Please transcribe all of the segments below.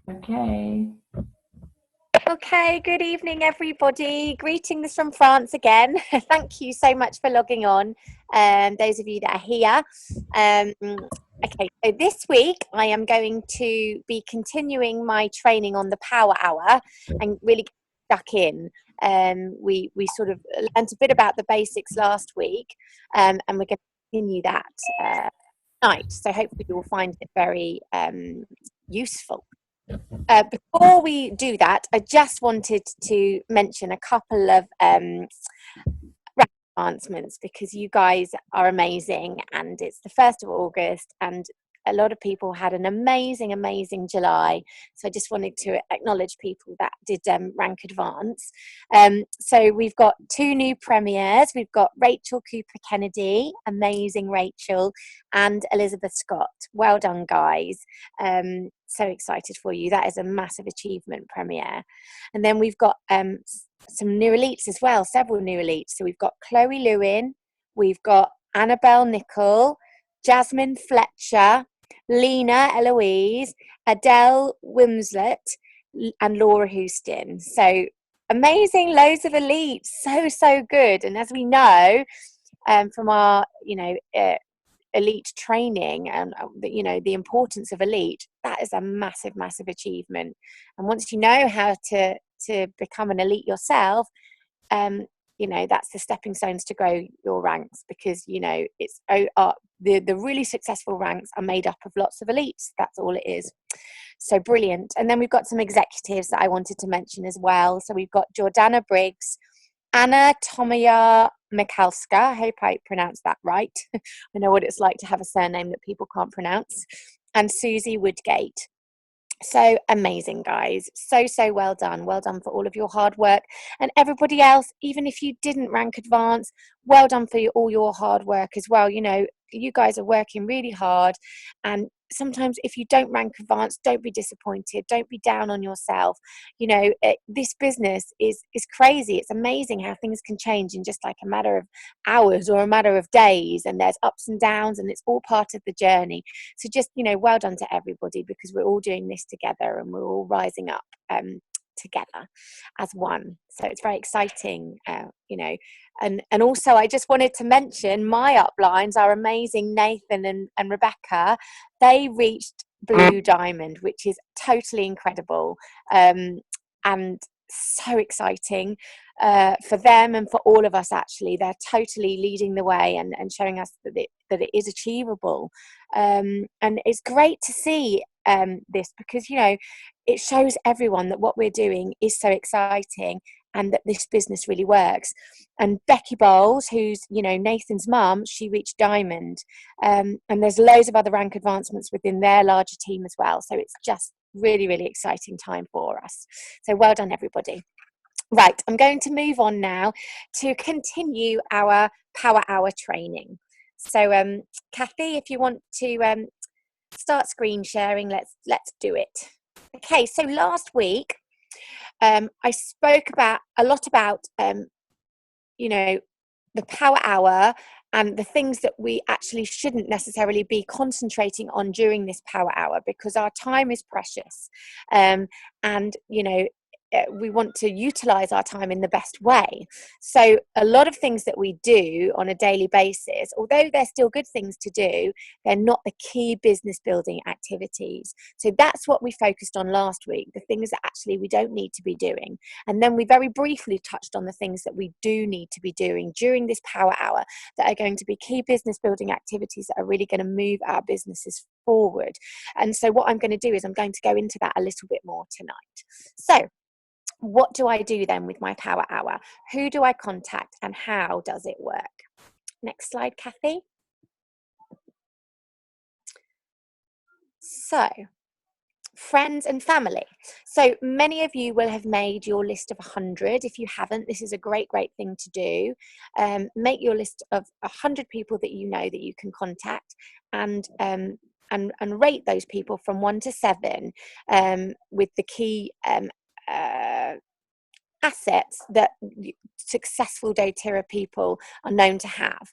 Okay. Okay, good evening, everybody. Greetings from France again. Thank you so much for logging on, those of you that are here. Okay, so this week I am going to be continuing my training on the Power Hour and really get stuck in. We sort of learned a bit about the basics last week, and we're going to continue that tonight. So hopefully you'll find it very useful. Before we do that, I just wanted to mention a couple of advancements because you guys are amazing and it's the 1st of August and a lot of people had an amazing July. So I just wanted to acknowledge people that did rank advance. So we've got 2 new premieres. We've got Rachel Cooper Kennedy, amazing Rachel, and Elizabeth Scott. Well done, guys. So excited for you. That is a massive achievement premiere. And then we've got some new elites as well, several new elites. So we've got Chloe Lewin, we've got Annabelle Nicol, Jasmine Fletcher, Lena Eloise, Adele Wimslet, and Laura Houston. So amazing, loads of elites, so good. And as we know from our, elite training and the importance of elite, that is a massive achievement. And once you know how to become an elite yourself, that's the stepping stones to grow your ranks, because it's the really successful ranks are made up of lots of elites. That's all it is. So brilliant. And then we've got some executives that I wanted to mention as well. So we've got Jordana Briggs, Anna Tomaya Mikalska. I hope I pronounced that right. I know what it's like to have a surname that people can't pronounce. And Susie Woodgate. So amazing, guys. So well done. Well done for all of your hard work. And everybody else, even if you didn't rank advance, well done for all your hard work as well. You guys are working really hard, and sometimes if you don't rank advance, don't be disappointed, don't be down on yourself. This business is crazy. It's amazing how things can change in just like a matter of hours or a matter of days, and there's ups and downs, and it's all part of the journey. So just well done to everybody, because we're all doing this together and we're all rising up together as one. So it's very exciting. And also I just wanted to mention my uplines are amazing. Nathan and Rebecca, they reached Blue Diamond, which is totally incredible, and so exciting for them and for all of us. Actually, they're totally leading the way and showing us that it is achievable, and it's great to see this, because it shows everyone that what we're doing is so exciting and that this business really works. And Becky Bowles, who's Nathan's mum, she reached Diamond, and there's loads of other rank advancements within their larger team as well. So it's just really exciting time for us. So well done, everybody. Right, I'm going to move on now to continue our Power Hour training. So Kathy, if you want to start screen sharing, let's do it. Okay, so last week I spoke a lot about the Power Hour and the things that we actually shouldn't necessarily be concentrating on during this Power Hour, because our time is precious, and we want to utilize our time in the best way. So a lot of things that we do on a daily basis, although they're still good things to do, they're not the key business building activities. So that's what we focused on last week, the things that actually we don't need to be doing. And then we very briefly touched on the things that we do need to be doing during this Power Hour, that are going to be key business building activities that are really going to move our businesses forward. And so what I'm going to do is I'm going to go into that a little bit more tonight. So what do I do then with my Power Hour? Who do I contact and how does it work? Next slide, Kathy. So, friends and family. So many of you will have made your list of 100. If you haven't, this is a great thing to do. Make your list of 100 people that you know that you can contact, and rate those people from 1 to 7 with the key assets that successful doTERRA people are known to have,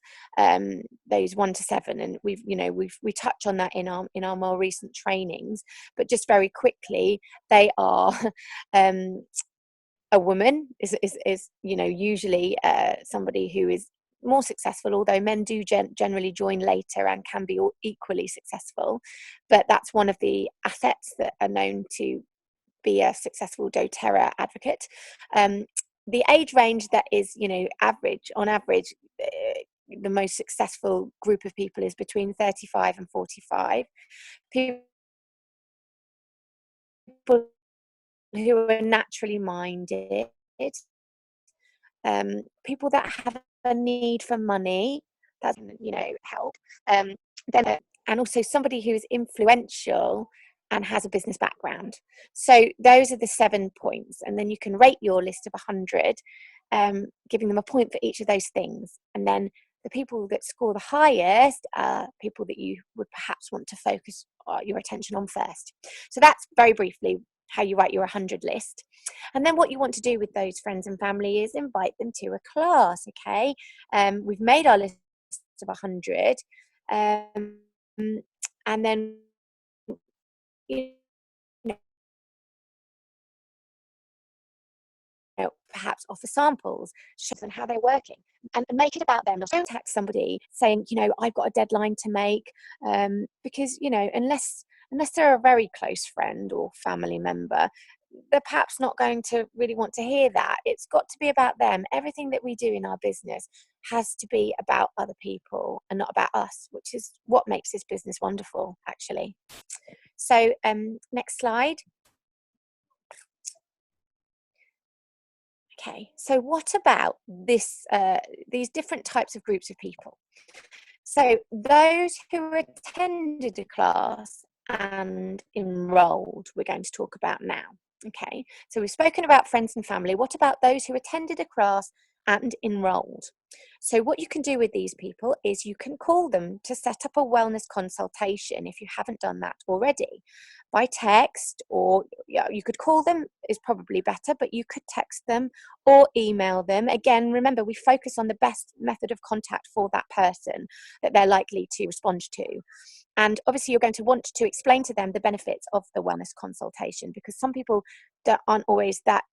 those 1 to 7, and we touch on that in our more recent trainings, but just very quickly, they are a woman is usually somebody who is more successful, although men do generally join later and can be equally successful, but that's one of the assets that are known to be a successful doTERRA advocate. The age range that is, average, on average, the most successful group of people is between 35 and 45. People who are naturally minded, people that have a need for money, that's help. Then and also somebody who is influential and has a business background. So those are the 7 points, and then you can rate your list of 100, giving them a point for each of those things. And then the people that score the highest are people that you would perhaps want to focus your attention on first. So that's very briefly how you write your 100 list. And then what you want to do with those friends and family is invite them to a class. Okay, we've made our list of 100, and then you perhaps offer samples, show them how they're working, and make it about them. Don't text somebody saying, I've got a deadline to make, because unless they're a very close friend or family member, they're perhaps not going to really want to hear that. It's got to be about them. Everything that we do in our business has to be about other people and not about us, which is what makes this business wonderful, actually. So next slide. Okay, so what about these different types of groups of people? So those who attended a class and enrolled, we're going to talk about now. Okay, so we've spoken about friends and family. What about those who attended a class and enrolled? So what you can do with these people is you can call them to set up a wellness consultation if you haven't done that already, by text, or you could call them, is probably better, but you could text them or email them. Again, remember, we focus on the best method of contact for that person that they're likely to respond to. And obviously you're going to want to explain to them the benefits of the wellness consultation, because some people aren't always that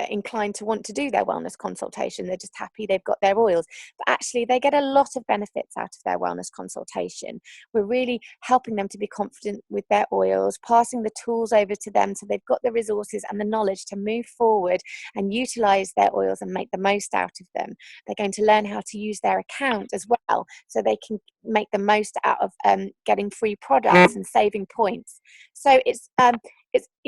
inclined to want to do their wellness consultation. They're just happy they've got their oils, but actually they get a lot of benefits out of their wellness consultation. We're really helping them to be confident with their oils, passing the tools over to them so they've got the resources and the knowledge to move forward and utilize their oils and make the most out of them. They're going to learn how to use their account as well, so they can make the most out of getting free products and saving points. So it's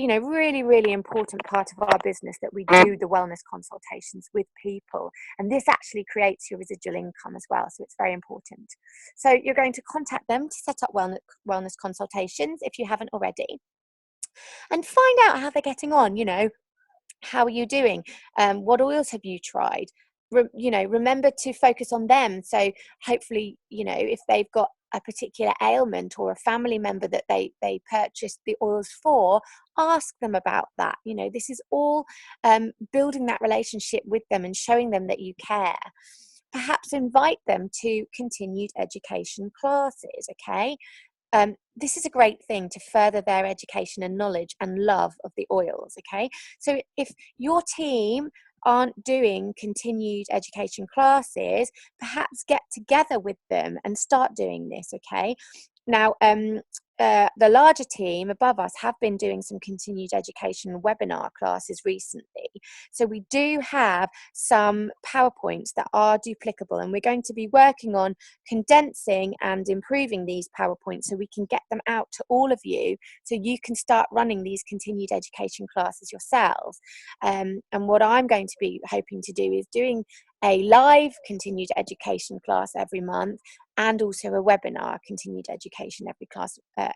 really, really important part of our business that we do the wellness consultations with people, and this actually creates your residual income as well, so it's very important. So you're going to contact them to set up wellness consultations if you haven't already, and find out how they're getting on. How are you doing? What oils have you tried? Remember to focus on them. So hopefully, if they've got a particular ailment or a family member that they purchased the oils for, ask them about that. This is all building that relationship with them and showing them that you care. Perhaps invite them to continued education classes. Okay, this is a great thing to further their education and knowledge and love of the oils. Okay, so if your team aren't doing continued education classes, perhaps get together with them and start doing this. Okay, now the larger team above us have been doing some continued education webinar classes recently, so we do have some PowerPoints that are duplicable, and we're going to be working on condensing and improving these PowerPoints so we can get them out to all of you, so you can start running these continued education classes yourselves. And what I'm going to be hoping to do is doing a live continued education class every month, and also a webinar continued education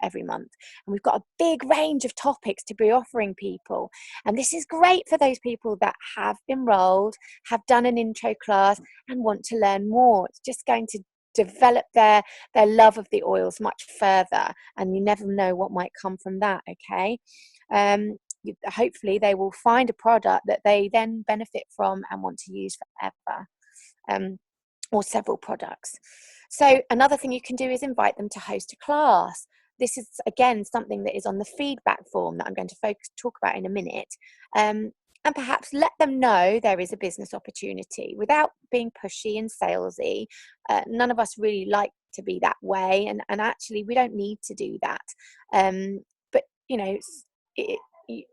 every month. And we've got a big range of topics to be offering people, and this is great for those people that have enrolled, have done an intro class and want to learn more. It's just going to develop their love of the oils much further, and you never know what might come from that. Okay, hopefully they will find a product that they then benefit from and want to use forever, or several products. So another thing you can do is invite them to host a class. This is, again, something that is on the feedback form that I'm going to talk about in a minute. And perhaps let them know there is a business opportunity without being pushy and salesy. None of us really like to be that way, and actually we don't need to do that. But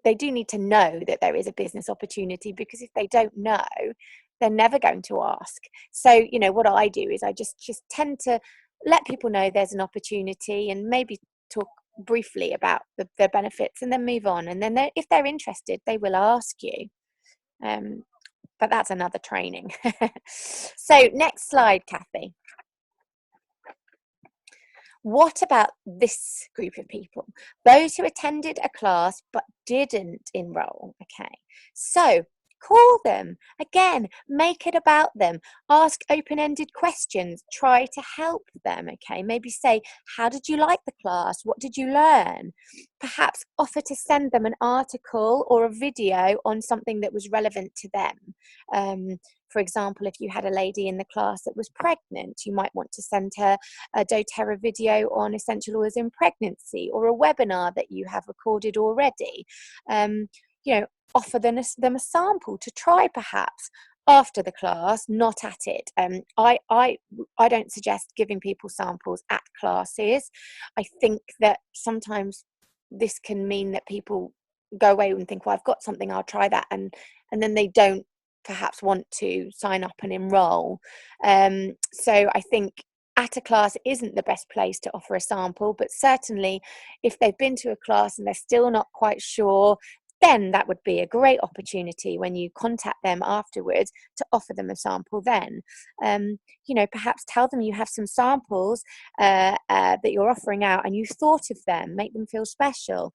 they do need to know that there is a business opportunity, because if they don't know, they're never going to ask. So what I do is I just tend to let people know there's an opportunity, and maybe talk briefly about the benefits, and then move on. And then if they're interested, they will ask you. But that's another training. So next slide, Kathy. What about this group of people? Those who attended a class but didn't enroll. Okay, so call them. Again, make it about them. Ask open-ended questions. Try to help them. Okay, maybe say, how did you like the class? What did you learn? Perhaps offer to send them an article or a video on something that was relevant to them. For example, if you had a lady in the class that was pregnant, you might want to send her a doTERRA video on essential oils in pregnancy, or a webinar that you have recorded already. Offer them a sample to try, perhaps after the class, not at it. I don't suggest giving people samples at classes. I think that sometimes this can mean that people go away and think, well, I've got something, I'll try that, and then they don't perhaps want to sign up and enroll. So I think at a class isn't the best place to offer a sample, but certainly if they've been to a class and they're still not quite sure, then that would be a great opportunity when you contact them afterwards to offer them a sample then. Perhaps tell them you have some samples that you're offering out and you thought of them, make them feel special.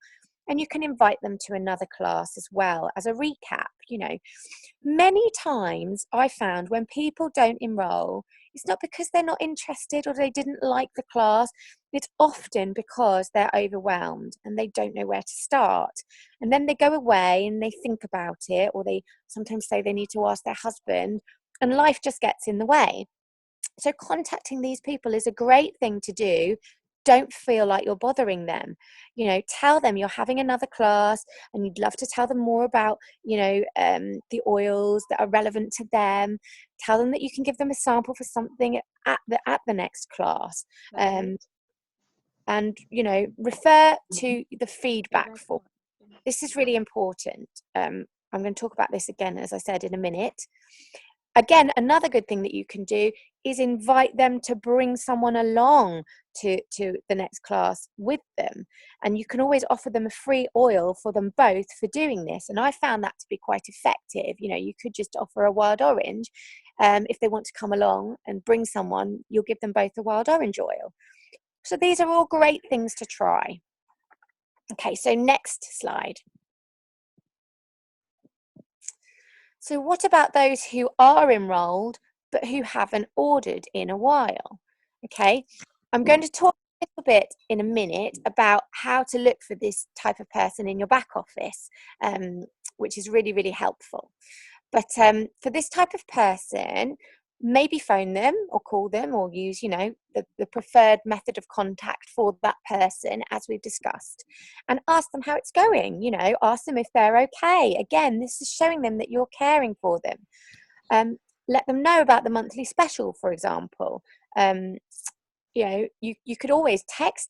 And you can invite them to another class as well as a recap. Many times I found when people don't enroll, it's not because they're not interested or they didn't like the class. It's often because they're overwhelmed and they don't know where to start. And then they go away and they think about it, or they sometimes say they need to ask their husband, and life just gets in the way. So contacting these people is a great thing to do. Don't feel like you're bothering them. Tell them you're having another class and you'd love to tell them more about, the oils that are relevant to them. Tell them that you can give them a sample for something at the next class. And refer to the feedback form. This is really important. I'm going to talk about this again, as I said, in a minute. Again, another good thing that you can do is invite them to bring someone along to the next class with them. And you can always offer them a free oil for them both for doing this. And I found that to be quite effective. You could just offer a wild orange. If they want to come along and bring someone, you'll give them both a wild orange oil. So these are all great things to try. Okay, so next slide. So what about those who are enrolled but who haven't ordered in a while? Okay, I'm going to talk a little bit in a minute about how to look for this type of person in your back office, which is really, really helpful. But for this type of person, maybe phone them or call them, or use, the preferred method of contact for that person, as we've discussed, and ask them how it's going. Ask them if they're okay. Again, this is showing them that you're caring for them. Let them know about the monthly special, for example. You could always text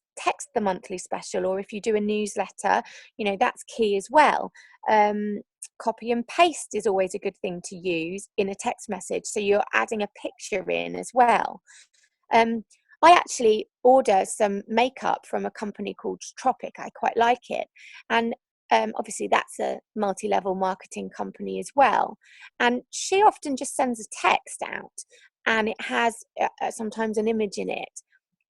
the monthly special, or if you do a newsletter, that's key as well. Copy and paste is always a good thing to use in a text message, so you're adding a picture in as well. I actually order some makeup from a company called Tropic. I quite like it, and obviously that's a multi-level marketing company as well, and she often just sends a text out, and it has sometimes an image in it.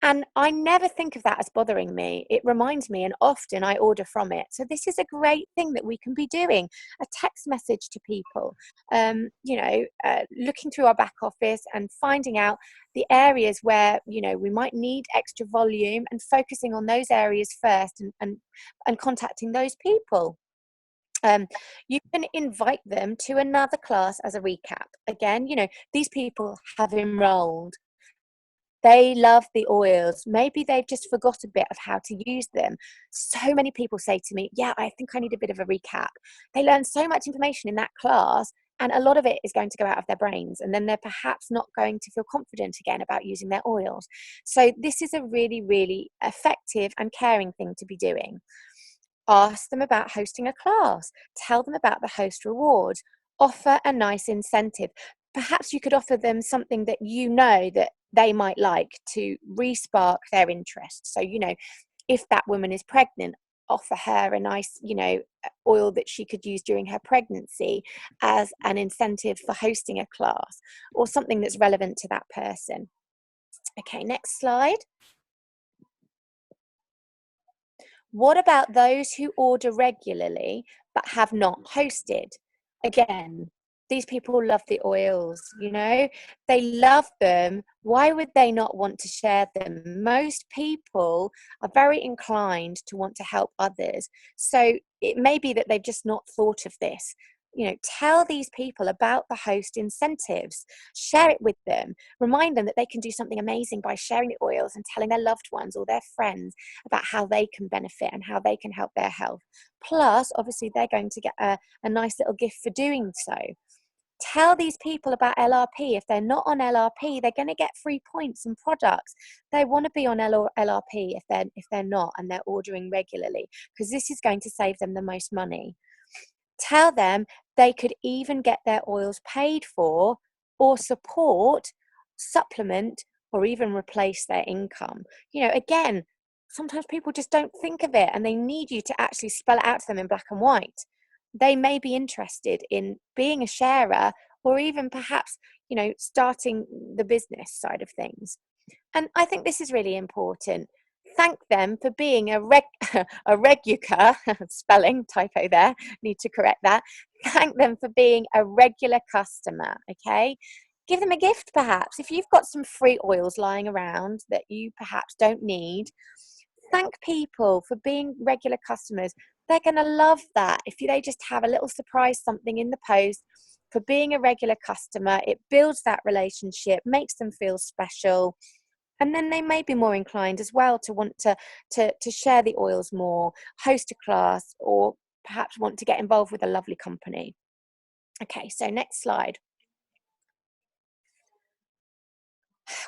And I never think of that as bothering me. It reminds me, and often I order from it. So this is a great thing that we can be doing, a text message to people, looking through our back office and finding out the areas where, we might need extra volume, and focusing on those areas first, and contacting those people. You can invite them to another class as a recap. Again, these people have enrolled. They love the oils. Maybe they've just forgot a bit of how to use them. So many people say to me, yeah, I think I need a bit of a recap. They learn so much information in that class, and a lot of it is going to go out of their brains. And then they're perhaps not going to feel confident again about using their oils. So this is a really, really effective and caring thing to be doing. Ask them about hosting a class. Tell them about the host rewards. Offer a nice incentive. Perhaps you could offer them something that that they might like to re-spark their interest. So, if that woman is pregnant, offer her a nice, oil that she could use during her pregnancy as an incentive for hosting a class, or something that's relevant to that person. Okay, next slide. What about those who order regularly but have not hosted? Again, these people love the oils, they love them. Why would they not want to share them? Most people are very inclined to want to help others. So it may be that they've just not thought of this. Tell these people about the host incentives, share it with them, remind them that they can do something amazing by sharing the oils and telling their loved ones or their friends about how they can benefit and how they can help their health. Plus, obviously, they're going to get a nice little gift for doing so. Tell these people about LRP. If they're not on LRP, they're going to get free points and products. They want to be on LRP if they're not and they're ordering regularly, because this is going to save them the most money. Tell them they could even get their oils paid for, or supplement, or even replace their income. Again, sometimes people just don't think of it, and they need you to actually spell it out to them in black and white. They may be interested in being a sharer, or even perhaps, starting the business side of things. And I think this is really important. Thank them for being a regular spelling typo there, need to correct that. Thank them for being a regular customer, okay? Give them a gift perhaps. If you've got some free oils lying around that you perhaps don't need, thank people for being regular customers. They're going to love that. If they just have a little surprise something in the post for being a regular customer, it builds that relationship, makes them feel special. And then they may be more inclined as well to want to share the oils more, host a class, or perhaps want to get involved with a lovely company. Okay, so next slide.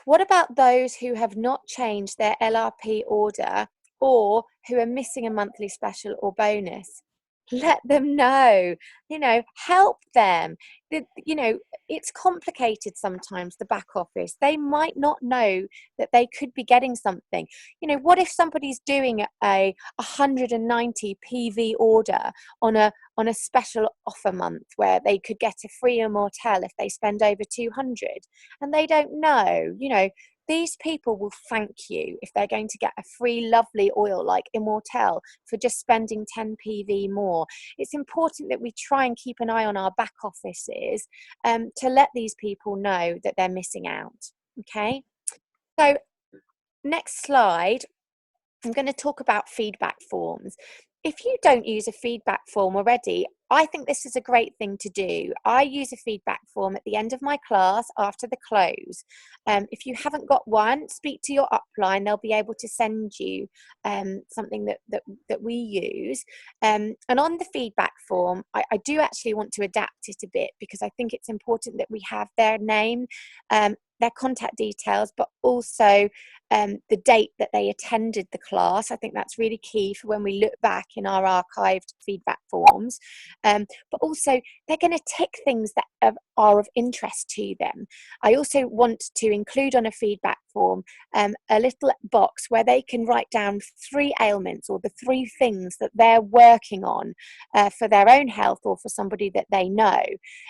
What about those who have not changed their LRP order, or who are missing a monthly special or bonus? Let them know, help them. It's complicated sometimes, the back office. They might not know that they could be getting something. What if somebody's doing a 190 PV order on a special offer month where they could get a free Immortelle if they spend over 200, and they don't know? These people will thank you if they're going to get a free lovely oil like Immortelle for just spending 10 PV more. It's important that we try and keep an eye on our back offices to let these people know that they're missing out. Okay, so next slide, I'm going to talk about feedback forms. If you don't use a feedback form already, I think this is a great thing to do. I use a feedback form at the end of my class after the close. If you haven't got one, speak to your upline. They'll be able to send you something that we use. And on the feedback form, I do actually want to adapt it a bit, because I think it's important that we have their name, their contact details, but also the date that they attended the class. I think that's really key for when we look back in our archived feedback forms. But also, they're going to tick things that are of interest to them. I also want to include on a feedback form a little box where they can write down 3 ailments, or the 3 things that they're working on for their own health or for somebody that they know.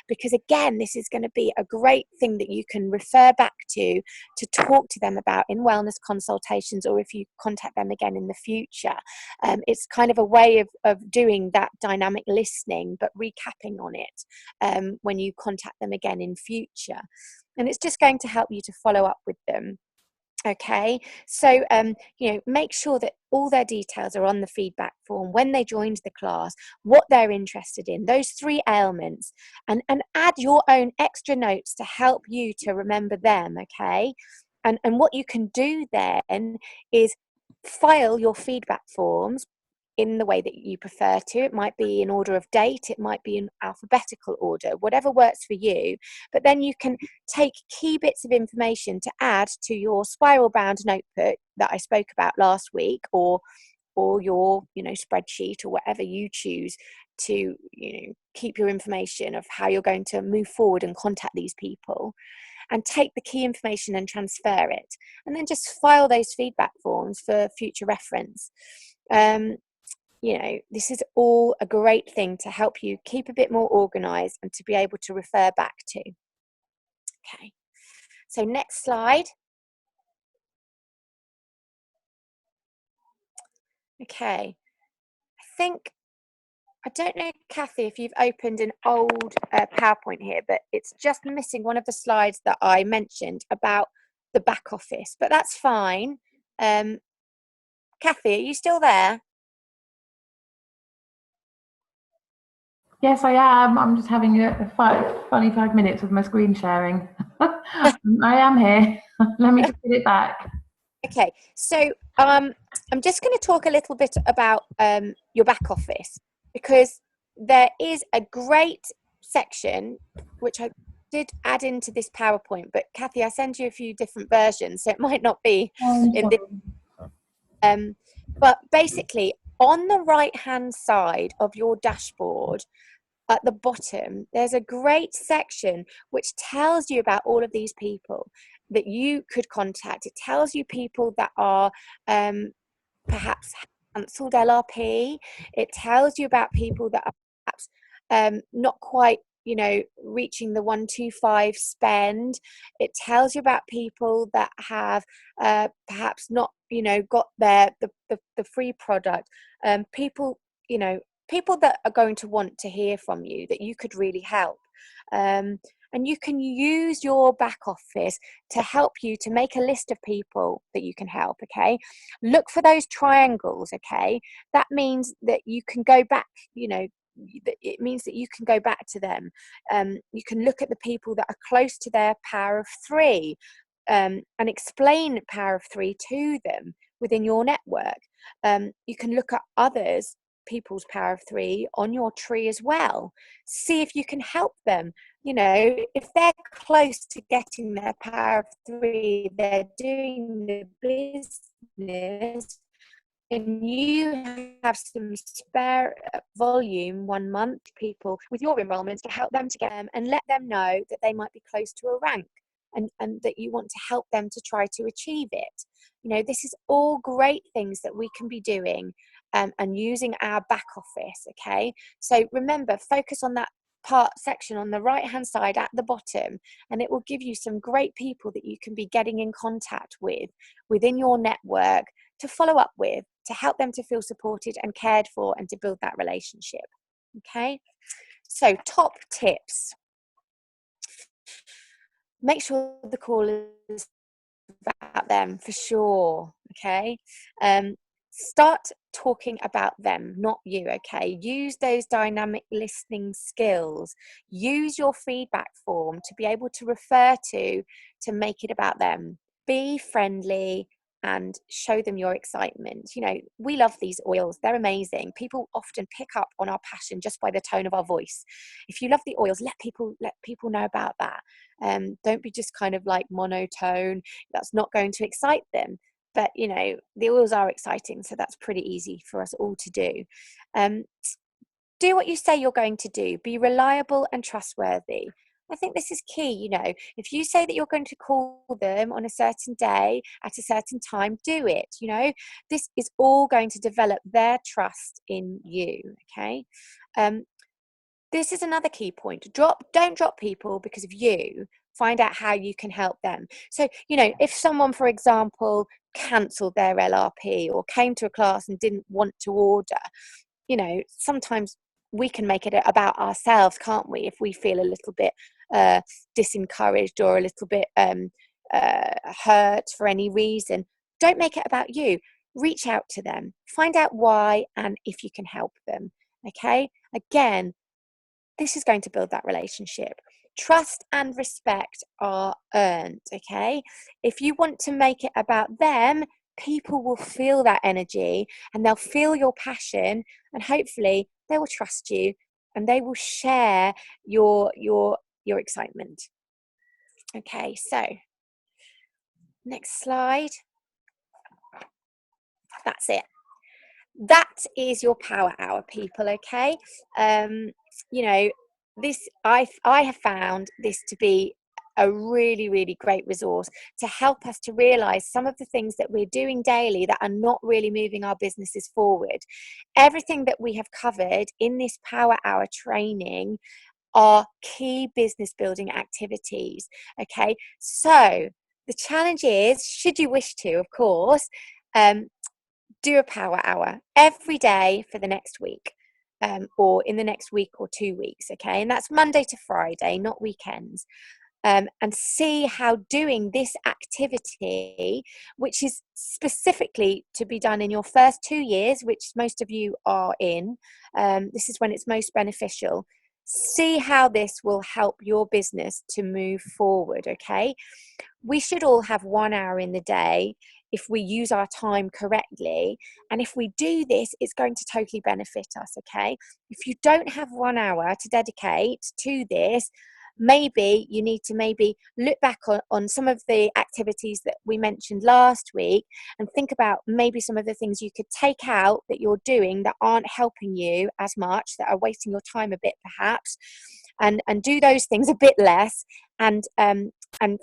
Because again, this is going to be a great thing that you can refer back to talk to them about in wellness consultations, or if you contact them again in the future. It's kind of a way of doing that dynamic listening, but recapping on it when you contact them again in future. And it's just going to help you to follow up with them. Okay, so make sure that all their details are on the feedback form when they joined the class, what they're interested in, those 3 elements, and add your own extra notes to help you to remember them. Okay, and what you can do then is file your feedback forms in the way that you prefer to. It might be in order of date, it might be in alphabetical order, whatever works for you. But then you can take key bits of information to add to your spiral bound notebook that I spoke about last week, or your spreadsheet, or whatever you choose to keep your information of how you're going to move forward and contact these people, and take the key information and transfer it, and then just file those feedback forms for future reference. This is all a great thing to help you keep a bit more organized and to be able to refer back to. Okay, so next slide. Okay, I don't know, Kathy, if you've opened an old PowerPoint here, but it's just missing one of the slides that I mentioned about the back office, but that's fine. Kathy, are you still there? Yes, I am. I'm just having a funny 5 minutes with my screen sharing. I am here. Let me just get it back. Okay, so I'm just going to talk a little bit about your back office, because there is a great section which I did add into this PowerPoint, but Kathy, I send you a few different versions, so it might not be in this. But basically, on the right-hand side of your dashboard, at the bottom, there's a great section which tells you about all of these people that you could contact. It tells you people that are perhaps cancelled LRP. It tells you about people that are perhaps not quite reaching the 125 spend. It tells you about people that have perhaps not got the free product. People people that are going to want to hear from you, that you could really help. And you can use your back office to help you to make a list of people that you can help. Okay, look for those triangles. Okay, that means that you can go back, it means that you can go back to them. You can look at the people that are close to their power of 3, and explain power of 3 to them within your network. You can look at people's power of 3 on your tree as well. See if you can help them. If they're close to getting their power of 3, they're doing the business, and you have some spare volume 1 month, people with your enrollments, to help them to get them and let them know that they might be close to a rank, and that you want to help them to try to achieve it. This is all great things that we can be doing, and using our back office. Okay, so remember, focus on that section on the right hand side at the bottom, and it will give you some great people that you can be getting in contact with within your network, to follow up with, to help them to feel supported and cared for, and to build that relationship. Okay, so top tips: make sure the call is about them for sure. Okay, start talking about them, not you. Okay, use those dynamic listening skills. Use your feedback form to be able to refer to make it about them. Be friendly and show them your excitement. We love these oils, they're amazing. People often pick up on our passion just by the tone of our voice. If you love the oils, let people know about that. Don't be just kind of like monotone. That's not going to excite them. But the oils are exciting, so that's pretty easy for us all to do. Do what you say you're going to do. Be reliable and trustworthy. I think this is key. If you say that you're going to call them on a certain day at a certain time, do it. This is all going to develop their trust in you. Okay. This is another key point. Don't drop people because of you. Find out how you can help them. So, if someone, for example, cancelled their LRP or came to a class and didn't want to order, sometimes we can make it about ourselves, can't we? If we feel a little bit disencouraged, or a little bit hurt for any reason, don't make it about you. Reach out to them, find out why, and if you can help them. Okay, again, this is going to build that relationship. Trust and respect are earned. Okay, if you want to make it about them, people will feel that energy, and they'll feel your passion, and hopefully they will trust you, and they will share your excitement. Okay, so next slide. That's it. That is your power hour, people. Okay, you know, this I have found this to be a really, really great resource to help us to realize some of the things that we're doing daily that are not really moving our businesses forward. Everything that we have covered in this power hour training are key business building activities. Okay, so the challenge is, should you wish to, of course, do a power hour every day for the next week, or in the next week or 2 weeks. Okay, and that's Monday to Friday, not weekends. And see how doing this activity, which is specifically to be done in your first 2 years, which most of you are in, this is when it's most beneficial. See how this will help your business to move forward. Okay, we should all have 1 hour in the day if we use our time correctly, and if we do this, it's going to totally benefit us. Okay, if you don't have 1 hour to dedicate to this, maybe you need to look back on some of the activities that we mentioned last week, and think about maybe some of the things you could take out that you're doing that aren't helping you as much, that are wasting your time a bit perhaps, and do those things a bit less, and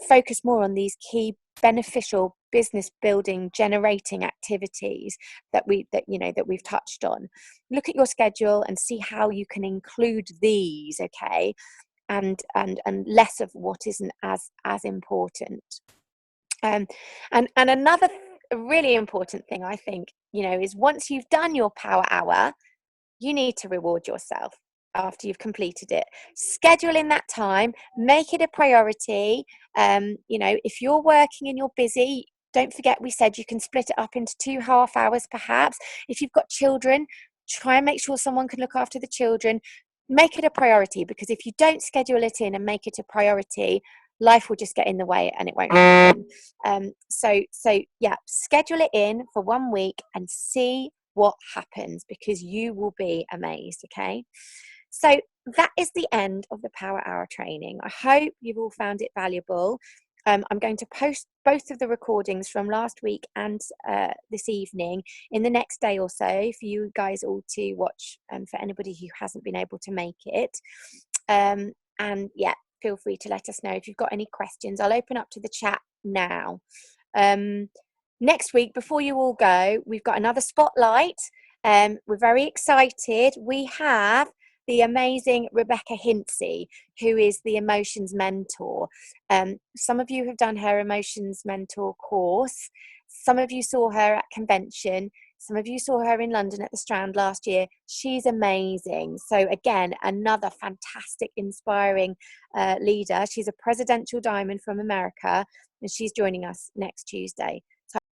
focus more on these key beneficial business building generating activities that we've touched on. Look at your schedule and see how you can include these. Okay, and less of what isn't as important. And another really important thing, I think, is once you've done your power hour, you need to reward yourself after you've completed it. Schedule in that time, make it a priority. If you're working and you're busy, don't forget we said you can split it up into 2 half hours perhaps. If you've got children, try and make sure someone can look after the children. Make it a priority, because if you don't schedule it in and make it a priority, life will just get in the way and it won't happen. So yeah, schedule it in for 1 week and see what happens, because you will be amazed. Okay, so that is the end of the power hour training. I hope you've all found it valuable. I'm going to post both of the recordings from last week and this evening in the next day or so for you guys all to watch, for anybody who hasn't been able to make it. And yeah, feel free to let us know if you've got any questions. I'll open up to the chat now. Next week, before you all go, we've got another spotlight. We're very excited. We have the amazing Rebecca Hintzey, who is the Emotions Mentor. Some of you have done her Emotions Mentor course. Some of you saw her at convention. Some of you saw her in London at the Strand last year. She's amazing. So again, another fantastic, inspiring leader. She's a presidential diamond from America, and she's joining us next Tuesday.